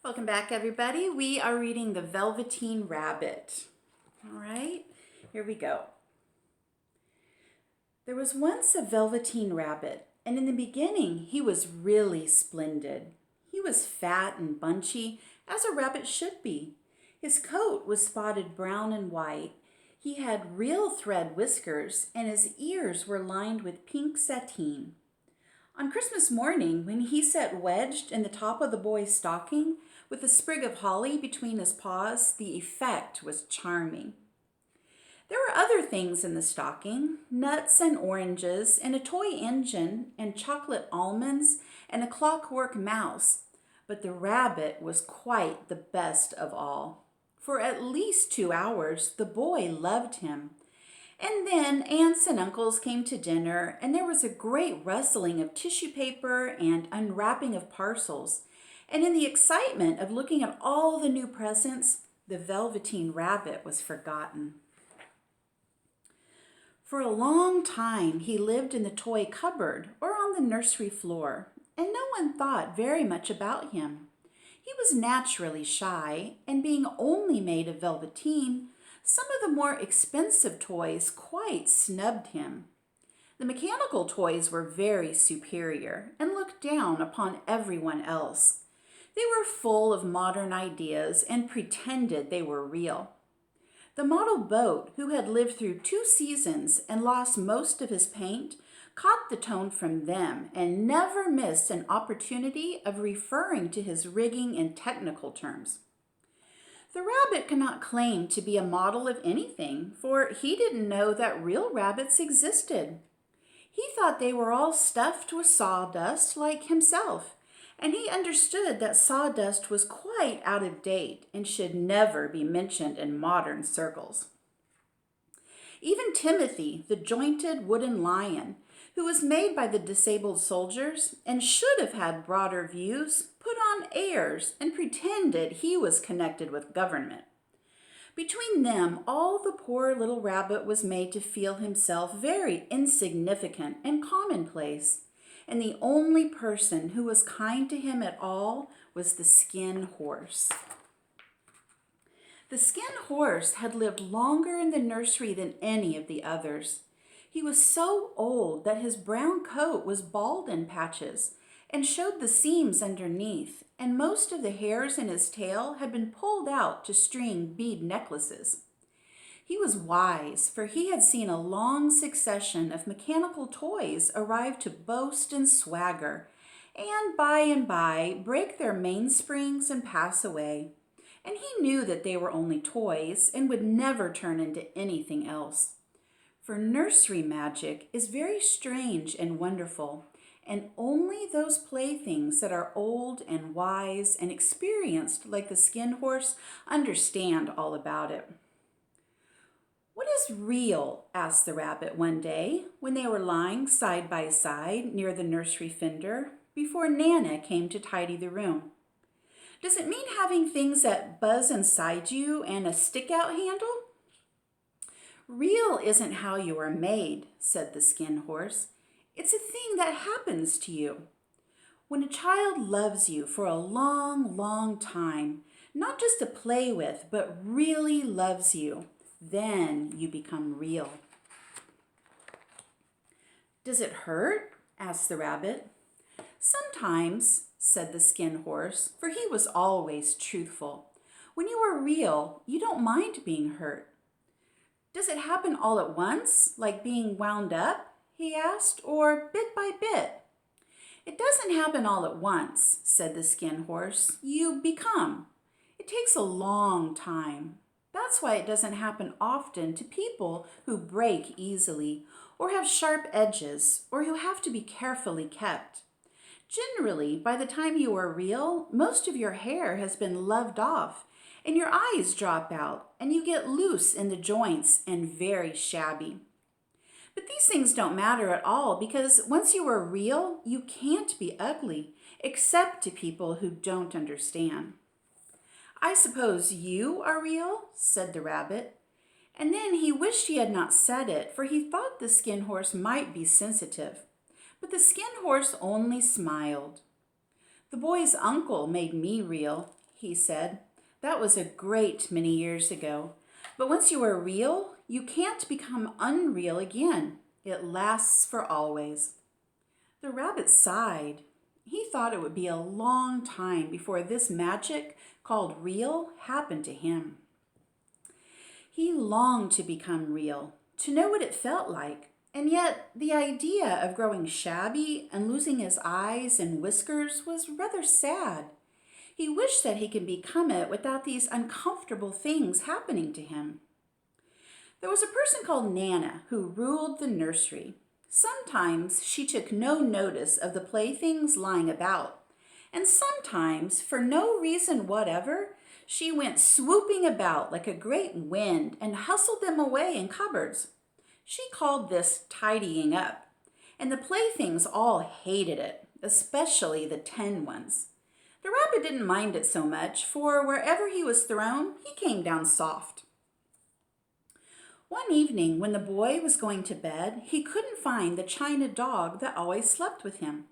Welcome back, everybody. We are reading The Velveteen Rabbit. All right, here we go. There was once a Velveteen Rabbit, and in the beginning, he was really splendid. He was fat and bunchy, as a rabbit should be. His coat was spotted brown and white. He had real thread whiskers, and his ears were lined with pink sateen. On Christmas morning, when he sat wedged in the top of the boy's stocking, with a sprig of holly between his paws, the effect was charming. There were other things in the stocking, nuts and oranges, and a toy engine, and chocolate almonds, and a clockwork mouse. But the rabbit was quite the best of all. For at least 2 hours, the boy loved him. And then aunts and uncles came to dinner, and there was a great rustling of tissue paper and unwrapping of parcels. And in the excitement of looking at all the new presents, the Velveteen Rabbit was forgotten. For a long time, he lived in the toy cupboard or on the nursery floor, and no one thought very much about him. He was naturally shy, and being only made of velveteen, some of the more expensive toys quite snubbed him. The mechanical toys were very superior and looked down upon everyone else. They were full of modern ideas and pretended they were real. The model boat, who had lived through 2 seasons and lost most of his paint, caught the tone from them and never missed an opportunity of referring to his rigging in technical terms. The rabbit could not claim to be a model of anything, for he didn't know that real rabbits existed. He thought they were all stuffed with sawdust like himself, and he understood that sawdust was quite out of date and should never be mentioned in modern circles. Even Timothy, the jointed wooden lion, who was made by the disabled soldiers and should have had broader views, put on airs and pretended he was connected with government. Between them, all the poor little rabbit was made to feel himself very insignificant and commonplace, and the only person who was kind to him at all was the skin horse. The skin horse had lived longer in the nursery than any of the others. He was so old that his brown coat was bald in patches and showed the seams underneath, and most of the hairs in his tail had been pulled out to string bead necklaces. He was wise, for he had seen a long succession of mechanical toys arrive to boast and swagger, and by break their mainsprings and pass away. And he knew that they were only toys and would never turn into anything else. For nursery magic is very strange and wonderful, and only those playthings that are old and wise and experienced like the skin horse understand all about it. "What is real?" asked the rabbit one day when they were lying side by side near the nursery fender before Nana came to tidy the room. "Does it mean having things that buzz inside you and a stick-out handle?" "Real isn't how you are made," said the skin horse. "It's a thing that happens to you. When a child loves you for a long, long time, not just to play with, but really loves you, then you become real." "Does it hurt?" asked the rabbit. "Sometimes," said the skin horse, for he was always truthful. "When you are real, you don't mind being hurt." "Does it happen all at once, like being wound up?" he asked, "or bit by bit?" "It doesn't happen all at once," said the skin horse. "You become. It takes a long time. That's why it doesn't happen often to people who break easily, or have sharp edges, or who have to be carefully kept. Generally, by the time you are real, most of your hair has been loved off, and your eyes drop out, and you get loose in the joints and very shabby. But these things don't matter at all, because once you are real, you can't be ugly, except to people who don't understand." "I suppose you are real?" said the rabbit. And then he wished he had not said it, for he thought the skin horse might be sensitive. But the skin horse only smiled. "The boy's uncle made me real. he said. That was a great many years ago. But once you are real, you can't become unreal again. It lasts for always. The rabbit sighed. He thought it would be a long time before this magic called real happened to him. He longed to become real, to know what it felt like, and yet the idea of growing shabby and losing his eyes and whiskers was rather sad. He wished that he could become it without these uncomfortable things happening to him. There was a person called Nana who ruled the nursery. Sometimes she took no notice of the playthings lying about, and sometimes, for no reason whatever, she went swooping about like a great wind and hustled them away in cupboards. She called this tidying up, and the playthings all hated it, especially the tin ones. The rabbit didn't mind it so much, for wherever he was thrown, he came down soft. One evening, when the boy was going to bed, he couldn't find the china dog that always slept with him.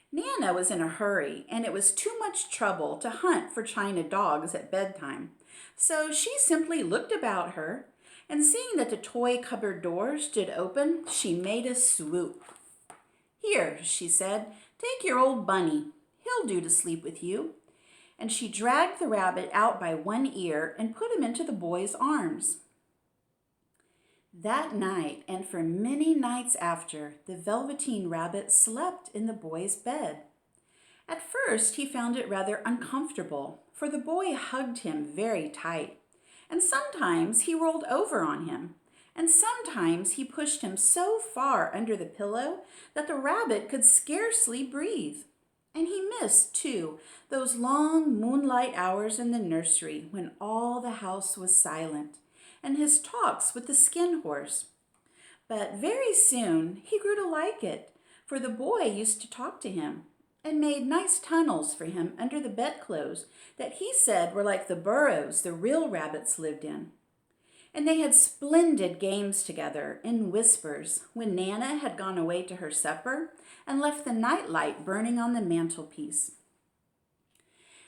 Nana was in a hurry, and it was too much trouble to hunt for china dogs at bedtime. So she simply looked about her, and seeing that the toy cupboard door stood open, she made a swoop. "Here," she said, "take your old bunny. He'll do to sleep with you." And she dragged the rabbit out by one ear and put him into the boy's arms. That night, and for many nights after, the Velveteen Rabbit slept in the boy's bed. At first, he found it rather uncomfortable, for the boy hugged him very tight, and sometimes he rolled over on him, and sometimes he pushed him so far under the pillow that the rabbit could scarcely breathe. And he missed, too, those long moonlight hours in the nursery when all the house was silent, and his talks with the skin horse. But very soon he grew to like it, for the boy used to talk to him and made nice tunnels for him under the bedclothes that he said were like the burrows the real rabbits lived in. And they had splendid games together in whispers when Nana had gone away to her supper and left the nightlight burning on the mantelpiece.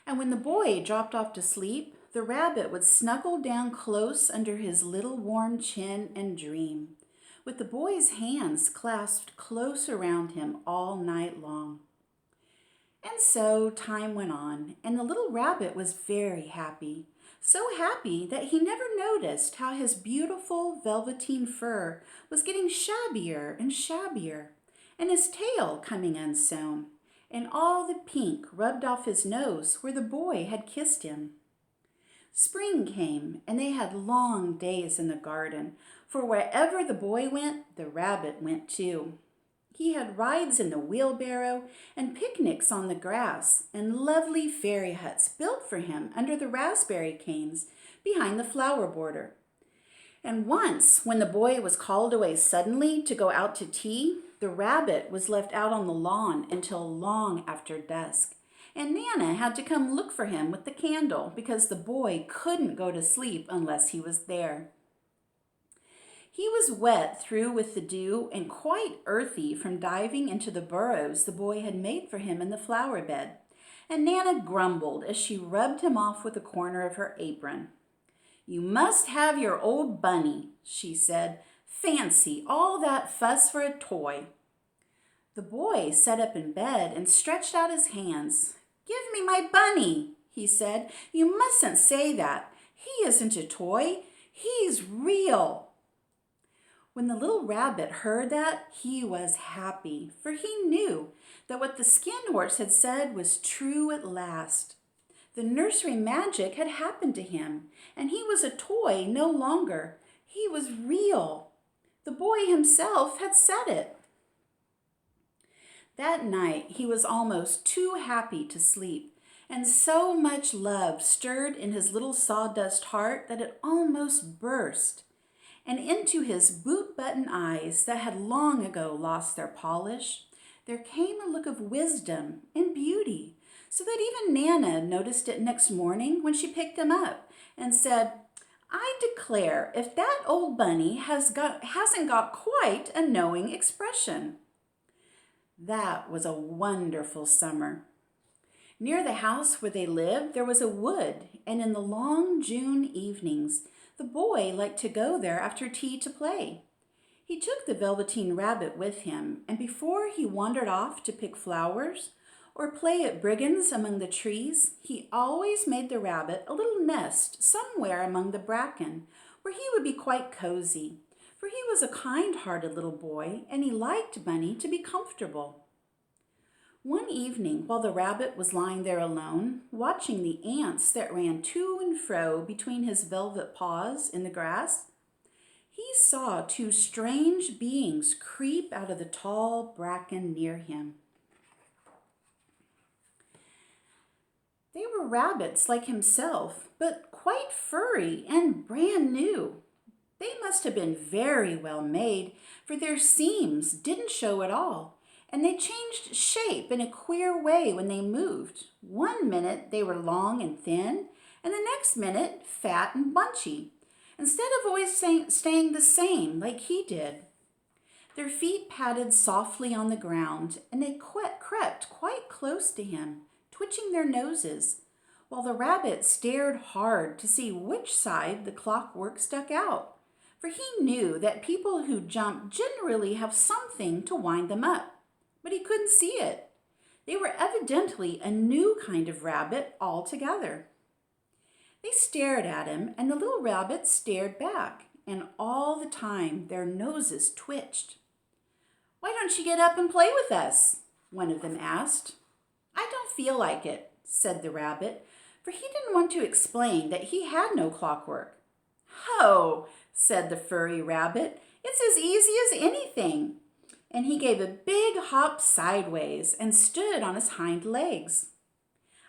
And when the boy dropped off to sleep, the rabbit would snuggle down close under his little warm chin and dream, with the boy's hands clasped close around him all night long. And so time went on, and the little rabbit was very happy, so happy that he never noticed how his beautiful velveteen fur was getting shabbier and shabbier, and his tail coming unsewn, and all the pink rubbed off his nose where the boy had kissed him. Spring came, and they had long days in the garden, for wherever the boy went, the rabbit went too. He had rides in the wheelbarrow and picnics on the grass and lovely fairy huts built for him under the raspberry canes behind the flower border. And once, when the boy was called away suddenly to go out to tea, the rabbit was left out on the lawn until long after dusk. And Nana had to come look for him with the candle because the boy couldn't go to sleep unless he was there. He was wet through with the dew and quite earthy from diving into the burrows the boy had made for him in the flower bed, and Nana grumbled as she rubbed him off with a corner of her apron. "You must have your old bunny," she said. "Fancy all that fuss for a toy." The boy sat up in bed and stretched out his hands. "Give me my bunny," he said. "You mustn't say that. He isn't a toy. He's real." When the little rabbit heard that, he was happy, for he knew that what the skin horse had said was true at last. The nursery magic had happened to him, and he was a toy no longer. He was real. The boy himself had said it. That night, he was almost too happy to sleep, and so much love stirred in his little sawdust heart that it almost burst. And into his boot-button eyes that had long ago lost their polish, there came a look of wisdom and beauty, so that even Nana noticed it next morning when she picked him up and said, "I declare if that old bunny hasn't got quite a knowing expression." That was a wonderful summer. Near the house where they lived, there was a wood, and in the long June evenings, the boy liked to go there after tea to play. He took the Velveteen Rabbit with him, and before he wandered off to pick flowers or play at brigands among the trees, he always made the rabbit a little nest somewhere among the bracken where he would be quite cozy, for he was a kind-hearted little boy and he liked Bunny to be comfortable. One evening, while the rabbit was lying there alone, watching the ants that ran to and fro between his velvet paws in the grass, he saw two strange beings creep out of the tall bracken near him. They were rabbits like himself, but quite furry and brand new. They must have been very well made, for their seams didn't show at all, and they changed shape in a queer way when they moved. One minute they were long and thin, and the next minute fat and bunchy, instead of always staying the same like he did. Their feet padded softly on the ground, and they crept quite close to him, twitching their noses, while the rabbit stared hard to see which side the clockwork stuck out, for he knew that people who jump generally have something to wind them up, but he couldn't see it. They were evidently a new kind of rabbit altogether. They stared at him, and the little rabbit stared back, and all the time their noses twitched. "Why don't you get up and play with us?" one of them asked. "I don't feel like it," said the rabbit, for he didn't want to explain that he had no clockwork. "Ho," said the furry rabbit, "it's as easy as anything." And he gave a big hop sideways and stood on his hind legs.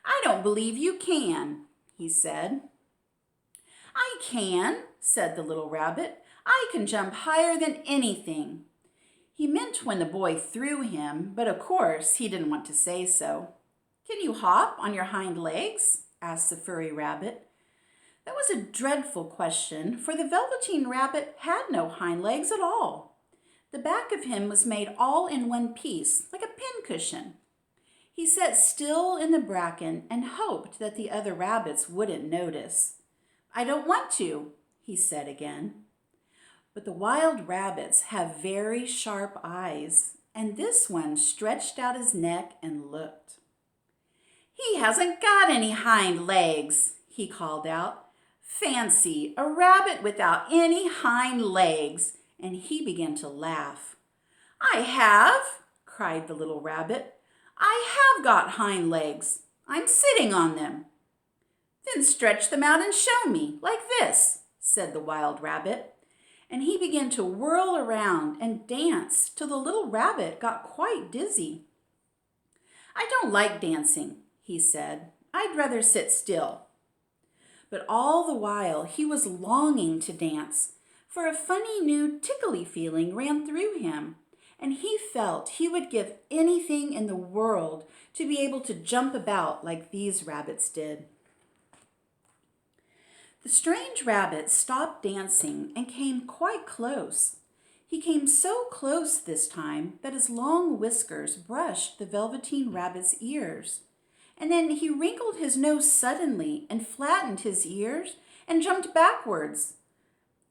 "I don't believe you can," he said. "I can," said the little rabbit. "I can jump higher than anything." He meant when the boy threw him, but of course he didn't want to say so. "Can you hop on your hind legs?" asked the furry rabbit. That was a dreadful question, for the Velveteen Rabbit had no hind legs at all. The back of him was made all in one piece, like a pincushion. He sat still in the bracken and hoped that the other rabbits wouldn't notice. "I don't want to," he said again. But the wild rabbits have very sharp eyes, and this one stretched out his neck and looked. "He hasn't got any hind legs," he called out. "Fancy, a rabbit without any hind legs!" And he began to laugh. "I have!" cried the little rabbit. "I have got hind legs. I'm sitting on them." "Then stretch them out and show me, like this," said the wild rabbit. And he began to whirl around and dance till the little rabbit got quite dizzy. "I don't like dancing," he said. "I'd rather sit still." But all the while he was longing to dance, for a funny new tickly feeling ran through him, and he felt he would give anything in the world to be able to jump about like these rabbits did. The strange rabbit stopped dancing and came quite close. He came so close this time that his long whiskers brushed the Velveteen Rabbit's ears. And then he wrinkled his nose suddenly and flattened his ears and jumped backwards.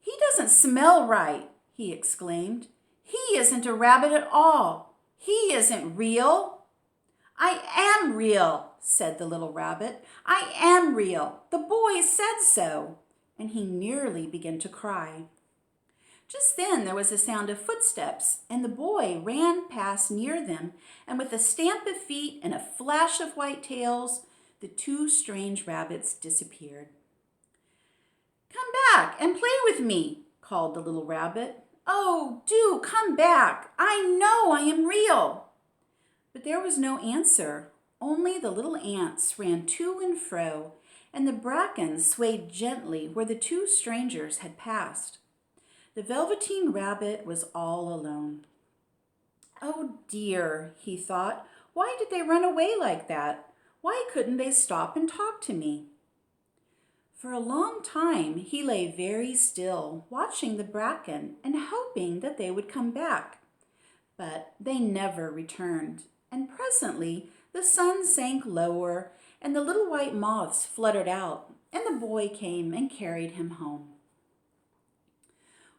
"He doesn't smell right," he exclaimed. "He isn't a rabbit at all. He isn't real." "I am real," said the little rabbit. "I am real. The boy said so." And he nearly began to cry. Just then there was a sound of footsteps, and the boy ran past near them, and with a stamp of feet and a flash of white tails, the two strange rabbits disappeared. "Come back and play with me," called the little rabbit. "Oh, do come back. I know I am real." But there was no answer. Only the little ants ran to and fro, and the bracken swayed gently where the two strangers had passed. The Velveteen Rabbit was all alone. "Oh dear," he thought, "why did they run away like that? Why couldn't they stop and talk to me?" For a long time he lay very still, watching the bracken and hoping that they would come back. But they never returned, and presently The sun sank lower, and the little white moths fluttered out, and the boy came and carried him home.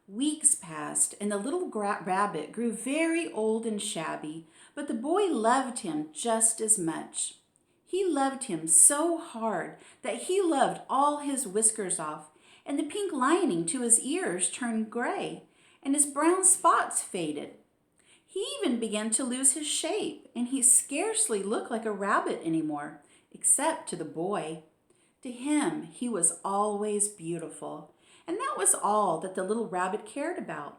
Weeks passed, and the little rabbit grew very old and shabby, but the boy loved him just as much. He loved him so hard that he loved all his whiskers off, and the pink lining to his ears turned gray, and his brown spots faded. He even began to lose his shape, and he scarcely looked like a rabbit anymore, except to the boy. To him, he was always beautiful, and that was all that the little rabbit cared about.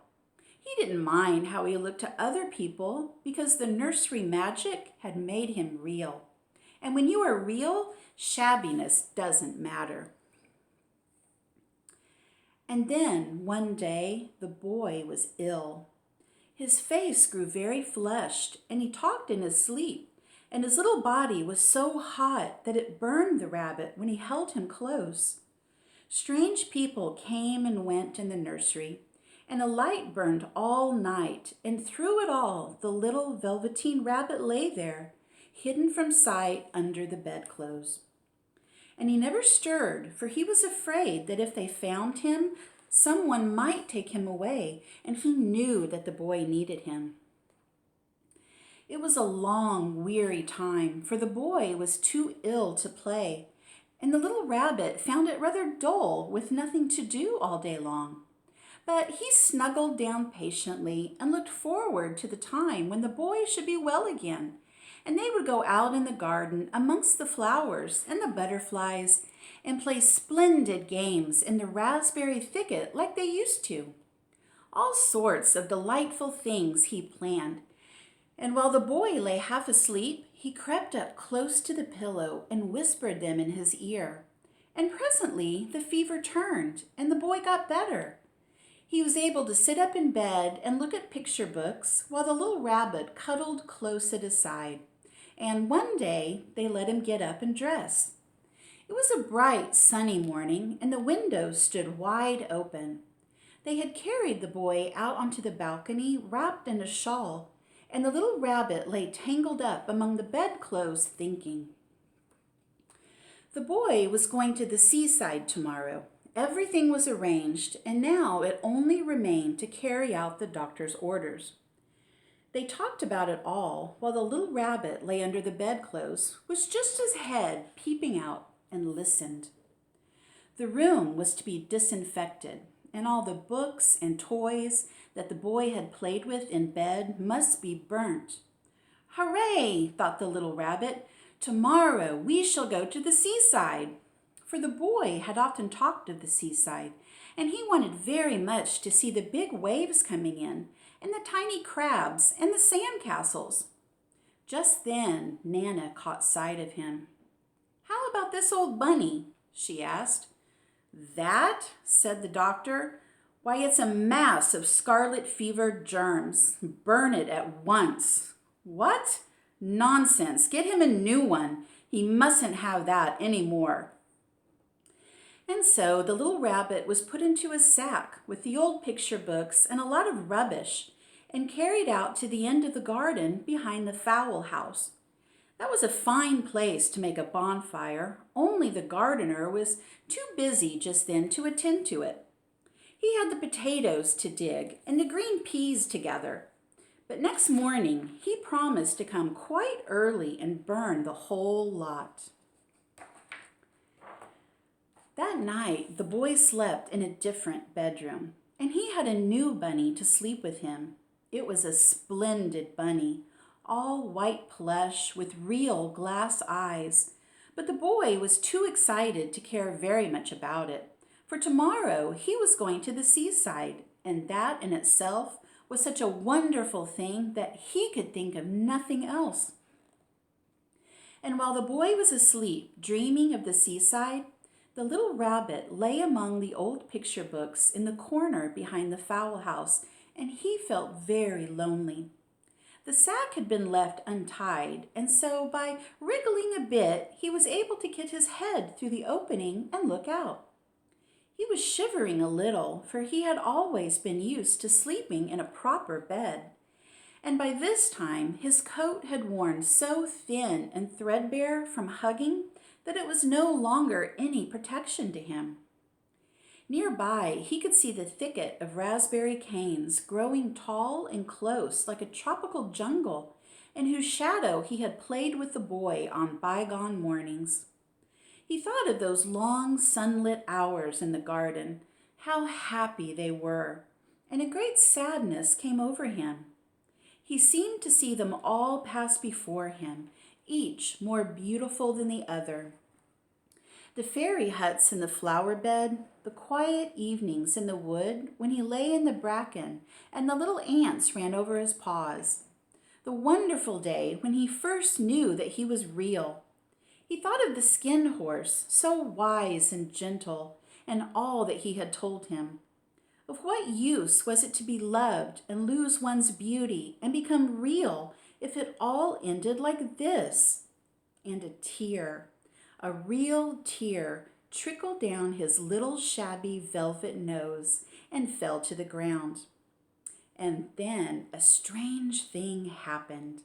He didn't mind how he looked to other people because the nursery magic had made him real. And when you are real, shabbiness doesn't matter. And then one day, the boy was ill. His face grew very flushed, and he talked in his sleep, and his little body was so hot that it burned the rabbit when he held him close. Strange people came and went in the nursery, and a light burned all night, and through it all, the little Velveteen Rabbit lay there, hidden from sight under the bedclothes. And he never stirred, for he was afraid that if they found him, someone might take him away, and he knew that the boy needed him. It was a long, weary time, for the boy was too ill to play, and the little rabbit found it rather dull with nothing to do all day long. But he snuggled down patiently and looked forward to the time when the boy should be well again, and they would go out in the garden amongst the flowers and the butterflies and play splendid games in the raspberry thicket like they used to. All sorts of delightful things he planned, and while the boy lay half asleep, he crept up close to the pillow and whispered them in his ear. And presently the fever turned, and the boy got better. He was able to sit up in bed and look at picture books while the little rabbit cuddled close at his side. And one day they let him get up and dress. It was a bright, sunny morning, and the windows stood wide open. They had carried the boy out onto the balcony wrapped in a shawl, and the little rabbit lay tangled up among the bedclothes thinking. The boy was going to the seaside tomorrow. Everything was arranged, and now it only remained to carry out the doctor's orders. They talked about it all while the little rabbit lay under the bedclothes with just his head peeping out and listened. The room was to be disinfected, and all the books and toys that the boy had played with in bed must be burnt. "Hooray!" thought the little rabbit. "Tomorrow we shall go to the seaside." For the boy had often talked of the seaside, and he wanted very much to see the big waves coming in, and the tiny crabs and the sand castles. Just then Nana caught sight of him. "How about this old bunny?" she asked. "That?" said the doctor. "Why, it's a mass of scarlet fever germs. Burn it at once." "What? Nonsense. Get him a new one. He mustn't have that any more." And so the little rabbit was put into a sack with the old picture books and a lot of rubbish and carried out to the end of the garden behind the fowl house. That was a fine place to make a bonfire, only the gardener was too busy just then to attend to it. He had the potatoes to dig and the green peas to gather. But next morning he promised to come quite early and burn the whole lot. That night, the boy slept in a different bedroom, and he had a new bunny to sleep with him. It was a splendid bunny, all white plush with real glass eyes. But the boy was too excited to care very much about it, for tomorrow he was going to the seaside, and that in itself was such a wonderful thing that he could think of nothing else. And while the boy was asleep, dreaming of the seaside, the little rabbit lay among the old picture books in the corner behind the fowl house, and he felt very lonely. The sack had been left untied, and so by wriggling a bit, he was able to get his head through the opening and look out. He was shivering a little, for he had always been used to sleeping in a proper bed. and by this time his coat had worn so thin and threadbare from hugging that it was no longer any protection to him. Nearby, he could see the thicket of raspberry canes growing tall and close like a tropical jungle, in whose shadow he had played with the boy on bygone mornings. He thought of those long sunlit hours in the garden, how happy they were, and a great sadness came over him. He seemed to see them all pass before him, each more beautiful than the other. The fairy huts in the flower bed, the quiet evenings in the wood when he lay in the bracken and the little ants ran over his paws. The wonderful day when he first knew that he was real. He thought of the skin horse, so wise and gentle, and all that he had told him. Of what use was it to be loved and lose one's beauty and become real if it all ended like this? And a real tear, trickled down his little shabby velvet nose and fell to the ground. And then a strange thing happened.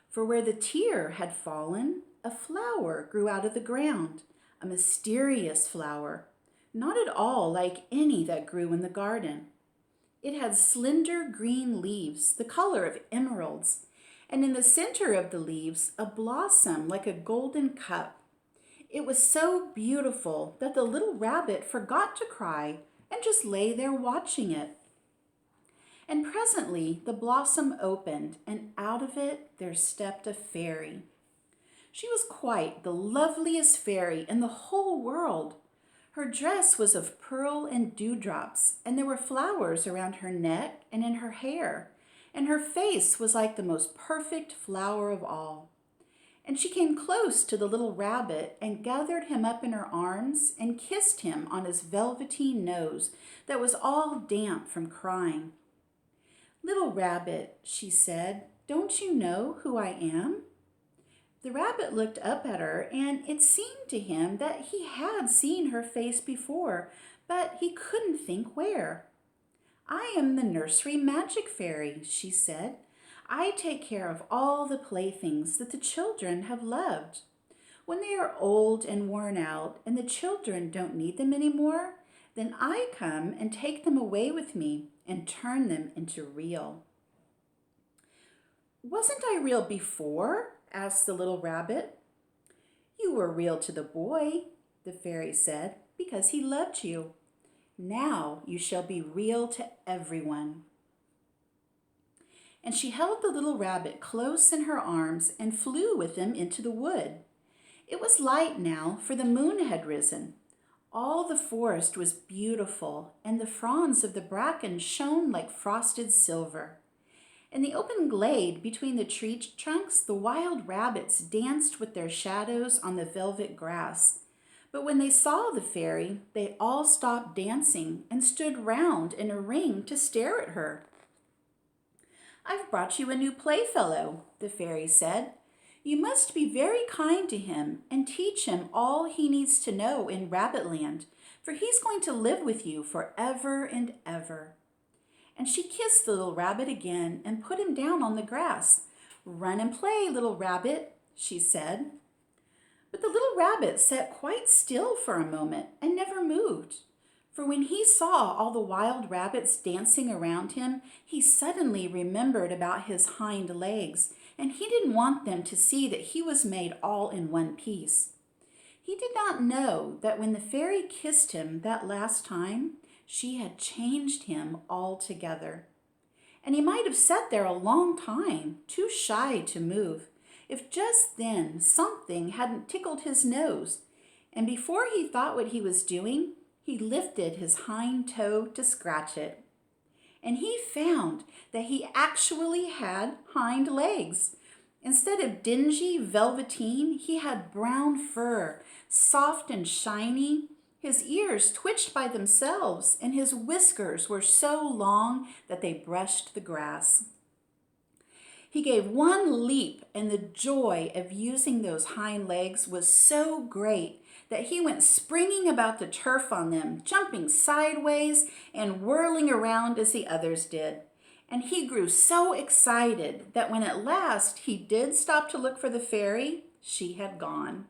For where the tear had fallen, a flower grew out of the ground, a mysterious flower, not at all like any that grew in the garden. It had slender green leaves, the color of emeralds, and in the center of the leaves, a blossom like a golden cup. It was so beautiful that the little rabbit forgot to cry and just lay there watching it. And presently the blossom opened, and out of it there stepped a fairy. She was quite the loveliest fairy in the whole world. Her dress was of pearl and dewdrops, and there were flowers around her neck and in her hair, and her face was like the most perfect flower of all. And she came close to the little rabbit and gathered him up in her arms and kissed him on his velveteen nose that was all damp from crying. "Little rabbit," she said, "don't you know who I am?" The rabbit looked up at her, and it seemed to him that he had seen her face before, but he couldn't think where. "I am the nursery magic fairy," she said. "I take care of all the playthings that the children have loved. When they are old and worn out and the children don't need them anymore, then I come and take them away with me and turn them into real." "Wasn't I real before?" asked the little rabbit. "You were real to the boy," the fairy said, "because he loved you. Now you shall be real to everyone." And she held the little rabbit close in her arms and flew with him into the wood. It was light now, for the moon had risen. All the forest was beautiful, and the fronds of the bracken shone like frosted silver. In the open glade between the tree trunks, the wild rabbits danced with their shadows on the velvet grass. But when they saw the fairy, they all stopped dancing and stood round in a ring to stare at her. "I've brought you a new playfellow," the fairy said. "You must be very kind to him and teach him all he needs to know in Rabbitland, for he's going to live with you forever and ever." And she kissed the little rabbit again and put him down on the grass. "Run and play, little rabbit," she said. But the little rabbit sat quite still for a moment and never moved. For when he saw all the wild rabbits dancing around him, he suddenly remembered about his hind legs, and he didn't want them to see that he was made all in one piece. He did not know that when the fairy kissed him that last time, she had changed him altogether. And he might have sat there a long time, too shy to move, if just then something hadn't tickled his nose, and before he thought what he was doing, he lifted his hind toe to scratch it. And he found that he actually had hind legs. Instead of dingy velveteen, he had brown fur, soft and shiny. His ears twitched by themselves, and his whiskers were so long that they brushed the grass. He gave one leap, and the joy of using those hind legs was so great that he went springing about the turf on them, jumping sideways and whirling around as the others did. And he grew so excited that when at last he did stop to look for the fairy, she had gone.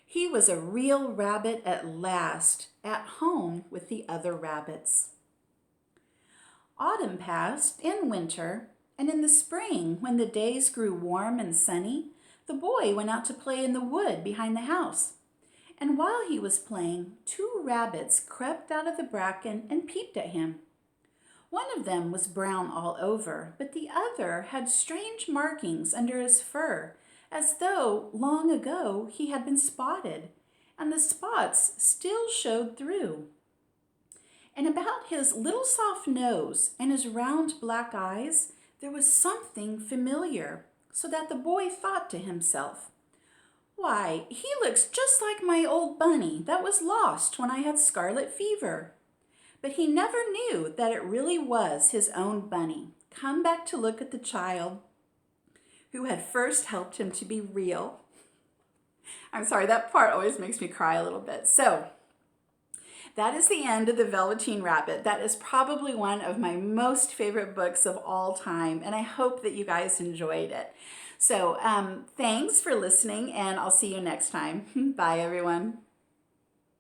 He was a real rabbit at last, at home with the other rabbits. Autumn passed, and winter, and in the spring, when the days grew warm and sunny, the boy went out to play in the wood behind the house. And while he was playing, two rabbits crept out of the bracken and peeped at him. One of them was brown all over, but the other had strange markings under his fur, as though long ago he had been spotted, and the spots still showed through. And about his little soft nose and his round black eyes, there was something familiar, so that the boy thought to himself, "Why, he looks just like my old bunny that was lost when I had scarlet fever." But he never knew that it really was his own bunny, come back to look at the child who had first helped him to be real. I'm sorry, that part always makes me cry a little bit. So, that is the end of the Velveteen Rabbit. That is probably one of my most favorite books of all time, and I hope that you guys enjoyed it. So thanks for listening, and I'll see you next time. Bye, everyone.